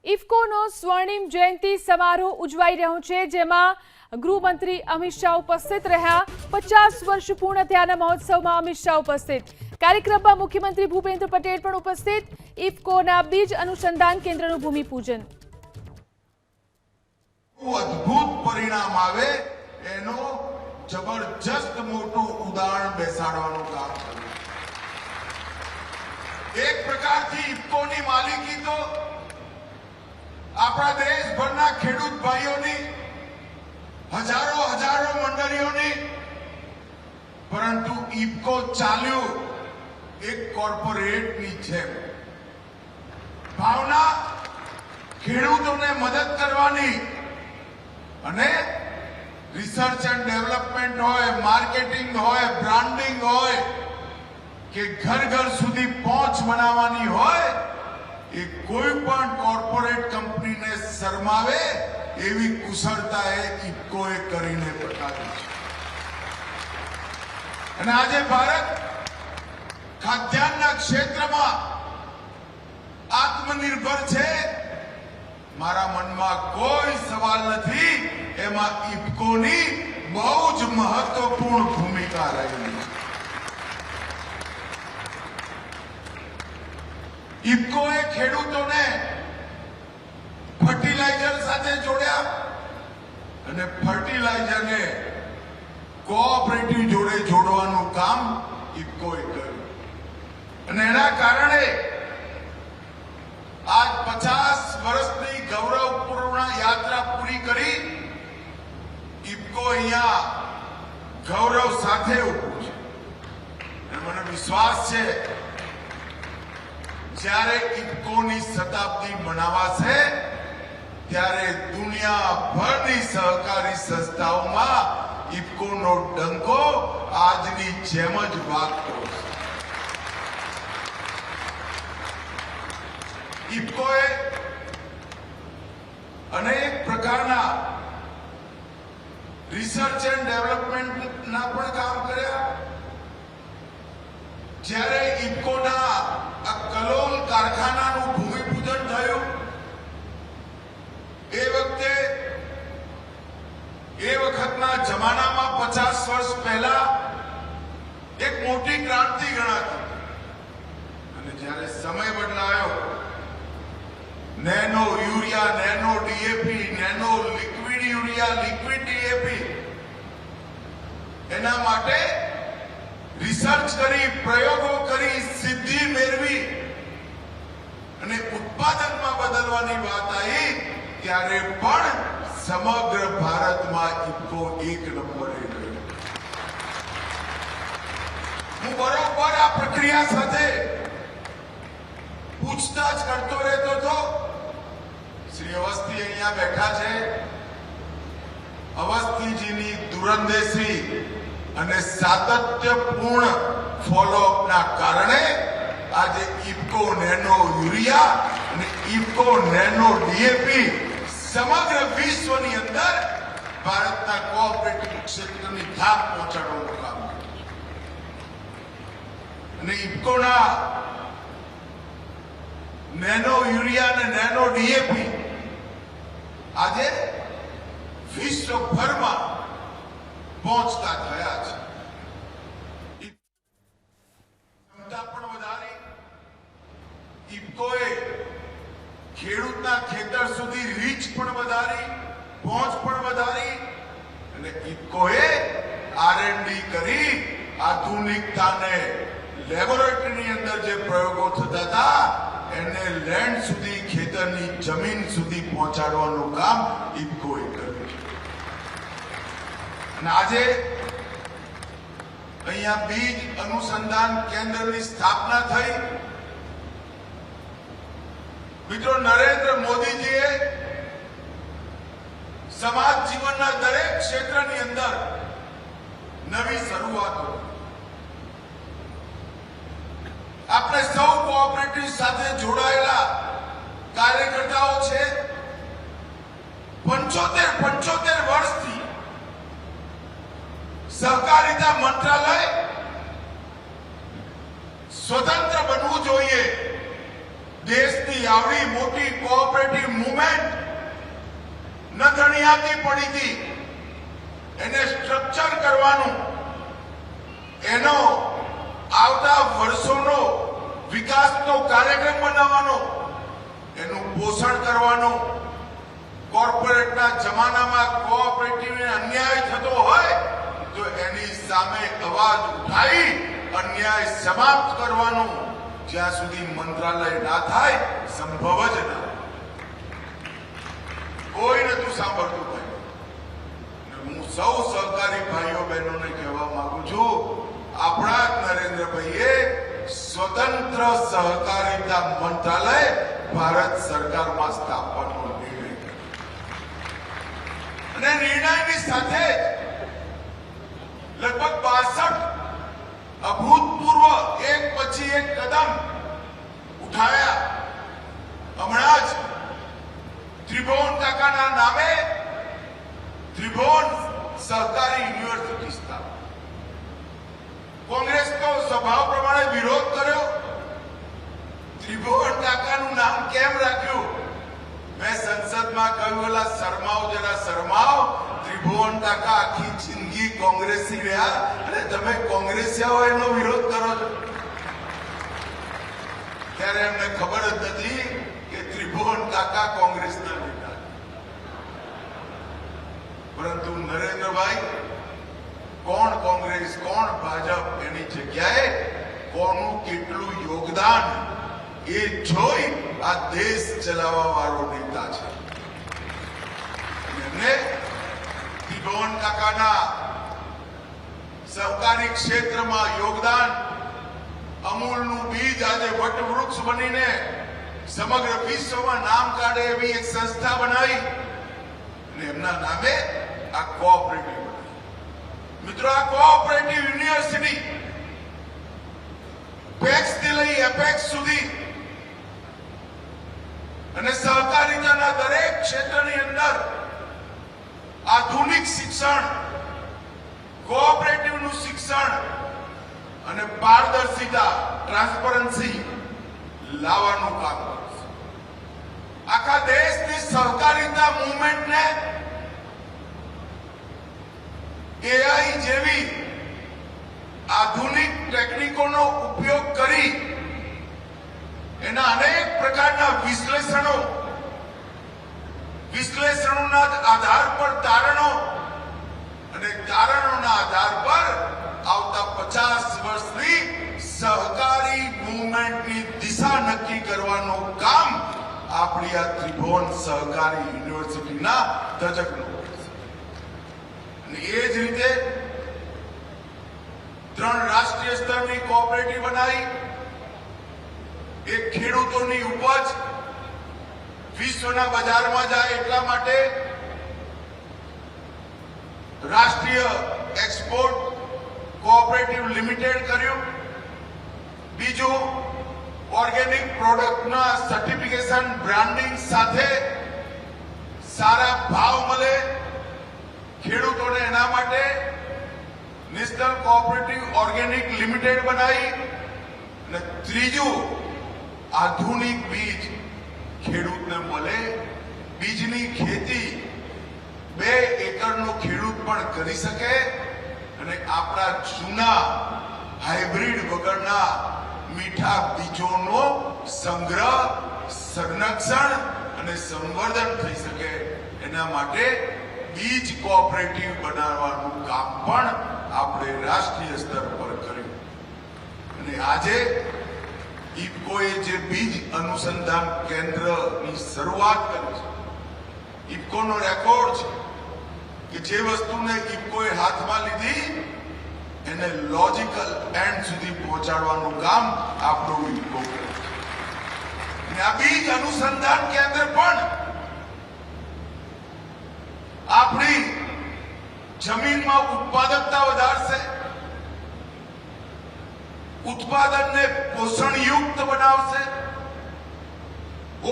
ઇફકોનો સ્વર્ણિમ જયંતિ સમારોહ ઉજવાઈ રહ્યો છે, જેમાં ગૃહમંત્રી અમિત શાહ ઉપસ્થિત રહ્યા। 50 વર્ષ પૂર્ણ થયાના મહોત્સવમાં અમિત શાહ ઉપસ્થિત। કાર્યક્રમમાં મુખ્યમંત્રી ભૂપેન્દ્ર પટેલ પણ ઉપસ્થિત। ઇફકોના બીજ અનુસંધાન કેન્દ્રનું ભૂમિપૂજન। અદ્ભુત પરિણામ આવે એનો જબરજસ્ત મોટું ઉદાહરણ બેસાડવાનું કામ કર્યું। એક પ્રકારથી ઇફકોની માલિકી તો આપણા દેશભરના ખેડૂત ભાઈઓની હજારો મંડળીઓની, પરંતુ ઇફકો ચાલ્યું એક કોર્પોરેટની જેમ। ભાવના ખેડૂતોને મદદ કરવાની અને રિસર્ચ એન્ડ ડેવલપમેન્ટ હોય, માર્કેટિંગ હોય, બ્રાન્ડિંગ હોય કે ઘર સુધી પહોંચ બનાવવાની હોય, એ કોઈ પણ કોર્પોરેટ કંપનીને શરમાવે એવી કુશળતા ઇફકોએ કરીને બતાવી છે। અને આજે ભારત ખાદ્યાન્નના ક્ષેત્રમાં આત્મનિર્ભર છે, મારા મનમાં કોઈ સવાલ નથી। એમાં ઇફકોની બહુ જ મહત્વપૂર્ણ ભૂમિકા રહેલી છે। ઇફકોએ ખેડૂતોને ફર્ટિલાઇઝર સાથે જોડ્યા અને ફર્ટિલાઇઝરને કોઓપરેટિવ જોડે જોડવાનું કામ ઇફકોએ કર્યું અને એના કારણે આજ 50 વર્ષની ગૌરવપૂર્ણ યાત્રા પૂરી કરી ઇફકો અહીંયા ગૌરવ સાથે ઉભું છે। મને વિશ્વાસ છે જ્યારે ઇફકોની શતાબ્દી મનાવાશે ત્યારે દુનિયાભરની સહકારી સંસ્થાઓમાં ઇફકોનો ડંકો આજની જેમ જ વાગતો હશે। ઇફકોએ અનેક પ્રકારના રિસર્ચ એન્ડ ડેવલપમેન્ટના પણ કામ કર્યા। જ્યારે ઇફકોના આ કલોલ કારખાનાનું ભૂમિપૂજન થયું એ વખતના જમાનામાં 50 વર્ષ પહેલા એક મોટી ક્રાંતિ ગણાતી અને જ્યારે સમય બદલાયો, nano urea, nano DAP, nano liquid urea, liquid DAP, એના માટે રિસર્ચ કરી, પ્રયોગો કરી, સિદ્ધિ મેળવી અને ઉત્પાદનમાં બદલવાની વાત આવી ત્યારે પણ સમગ્ર ભારતમાં ઇફકો એક નંબરે રહ્યો। હું બરોબર આ પ્રક્રિયા સાથે પૂછતાછ કરતો રહેતો હતો। શ્રી અવસ્થી અહીંયા બેઠા છે। અવસ્થીજીની દૂરંદેશી અને સાતત્યપૂર્ણ ફોલોઅપના કારણે આજે ઇફકો નેનો યુરિયા અને ઇફકો નેનો ડીએપી સમગ્ર વિશ્વની અંદર ભારતના કોઓપરેટિવ ક્ષેત્રની થાપ પહોંચાડવાનું કામ કર્યું છે। અને ઇફકોના નેનો યુરિયા અને નેનો ડીએપી આજે વિશ્વભરમાં પહોંચતા થયા છે। ક્ષમતા પણ વધારી, ઇફકોએ ખેડૂતના ખેતર સુધી રીચ પણ વધારી, પહોંચ પણ વધારી અને ઇફકોએ આરએનડી કરી આધુનિકતાને લેબોરેટરીની અંદર જે પ્રયોગો થતા હતા એને લેન્ડ સુધી, ખેતરની જમીન સુધી પહોંચાડવાનું કામ ઇફકોએ કર્યું છે। અને આજે અહીંયા બીજ અનુસંધાન કેન્દ્રની સ્થાપના થઈ। મિત્રો, નરેન્દ્ર મોદીજીએ સમાજ જીવનના દરેક ક્ષેત્રની અંદર નવી શરૂઆતો, આપણે સૌ કોઓપરેટિવ સાથે જોડાયેલા કાર્યકર્તાઓ છે। 75 વર્ષથી સહકારિતા મંત્રાલય સ્વતંત્ર બનવું જોઈએ। દેશની આવડી મોટી કોઓપરેટિવ અણિયાતી પડી હતી એને સ્ટ્રક્ચર કરવાનું, એનો આવતા વર્ષોનો વિકાસનો કાર્યક્રમ બનાવવાનો, એનું પોષણ કરવાનું. કોર્પોરેટના જમાનામાં કોઓપરેટિવને અન્યાય થતો હોય તો એની સામે અવાજ ઉઠાવી અન્યાય સમાપ્ત કરવાનો. જ્યાં સુધી મંત્રાલય ના થાય સંભવ જ ના. કોઈ નતું સાંભળતું ભાઈ. હું સૌ સહકારી ભાઈઓ બહેનોને કહેવા માંગુ છું, આપણા જ નરેન્દ્રભાઈએ સ્વતંત્ર સહકારિતા મંત્રાલય ભારત સરકારમાં સ્થાપવાનો નિર્ણય કર્યો. અને નિર્ણયની સાથે લગભગ 62 અભૂતપૂર્વ એક પછી એક કદમ ઉઠાવ્યા. હમણાં જ ત્રિભુવન કાકાના નામે ત્રિભુવન સહકારી યુનિવર્સિટી સ્થાપી. કોંગ્રેસ તો સ્વભાવ પ્રમાણે વિરોધ કર્યો. ત્રિભુવન કાકાનું નામ કેમ રાખ્યું? મેં સંસદમાં કહ્યું, એલા શરમાઓ, જરા શરમાઓ. ત્રિભુવન કાકા આખી જિંદગી કોંગ્રેસી રહ્યા અને તમે કોંગ્રેસીઓ એનો વિરોધ કરો છો. ત્યારે એમને ખબર જ નથી કે ત્રિભુવન કાકા કોંગ્રેસના નેતા. પરંતુ નરેન્દ્રભાઈ, કોણ કોંગ્રેસ કોણ ભાજપ, એની જગ્યાએ કોનું કેટલું યોગદાન એ જોઈ આ દેશ ચલાવવા વાળો નેતા છે. એમને ત્રિભુવન કાકાના સહકારી ક્ષેત્રમાં યોગદાન, અમૂલનું બીજ આજે વટવૃક્ષ બનીને સમગ્ર વિશ્વમાં નામ કાઢે એવી એક સંસ્થા બનાવી અને એમના નામે આ કોઓપરેટિવ. મિત્રો, આ કોઓપરેટિવ યુનિવર્સિટી પેક્સ થી લઈ એપેક્સ સુધી અને સહકારિતાના દરેક ક્ષેત્રની અંદર આધુનિક શિક્ષણ, કોઓપરેટિવનું શિક્ષણ અને પારદર્શિતા, ટ્રાન્સપરન્સી લાવવાનું કામ કરશે. આખા દેશની સહકારિતા મૂવમેન્ટને એઆઈ જેવી આધુનિક ટેકનિકોનો ઉપયોગ કરી એના અનેક પ્રકારના વિશ્લેષણોના આધાર પર તારણો અને તારણોના આધાર પર આવતા 50 વર્ષની સહકારી મૂવમેન્ટની દિશા નક્કી કરવાનું કામ આપણી આ ત્રિભુવન સહકારી યુનિવર્સિટીના તજજ્ઞો. એ જ રીતે 3 રાષ્ટ્રીય સ્તરની કોઓપરેટિવ બનાવી. એક ખેડૂતોની ઉપજ વિશ્વના બજારમાં જાય એટલા માટે રાષ્ટ્રીય એક્સપોર્ટ કોઓપરેટિવ લિમિટેડ કર્યું. બીજું, ઓર્ગેનિક પ્રોડક્ટના સર્ટિફિકેશન, બ્રાન્ડિંગ સાથે સારા ભાવ મળે ખેડૂતોને, એના માટે નેશનલ કોઓપરેટિવ ઓર્ગેનિક લિમિટેડ બનાવી. અને ત્રીજું, આધુનિક બીજ ખેડૂતને મળે. બીજની ખેતી 2 એકરનો ખેડૂત પણ કરી શકે અને આપણા જૂના હાઇબ્રિડ વગરના મીઠા બીજોનો સંગ્રહ, સંરક્ષણ અને સંવર્ધન થઈ શકે એના માટે બીજ કોઓપરેટિવ બનાવવાનું કામ પણ આપણે રાષ્ટ્રીય સ્તર પર કર્યું. અને આજે ઇફકોએ જે બીજ અનુસંધાન કેન્દ્રની શરૂઆત કરી છે, ઇફકોનો રેકોર્ડ છે કે જે વસ્તુને ઇફકોએ હાથમાં લીધી એને લોજિકલ એન્ડ સુધી પહોંચાડવાનું કામ આપણું ઇફકો કરે છે. અને આ બીજ અનુસંધાન કેન્દ્ર પણ આપણી જમીનમાં ઉત્પાદકતા વધારશે, ઉત્પાદનને પોષણયુક્ત બનાવશે,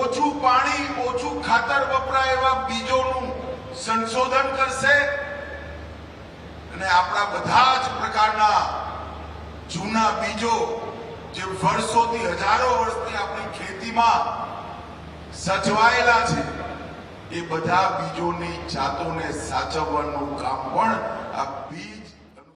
ઓછું પાણી, ઓછું ખાતર વપરાય એવા બીજોનું સંશોધન કરશે અને આપણા બધા જ પ્રકારના જૂના બીજો જે વર્ષોથી, હજારો વર્ષથી આપણી ખેતીમાં સચવાયેલા છે એ બધા બીજોની જાતોને સાચવવાનું કામ પણ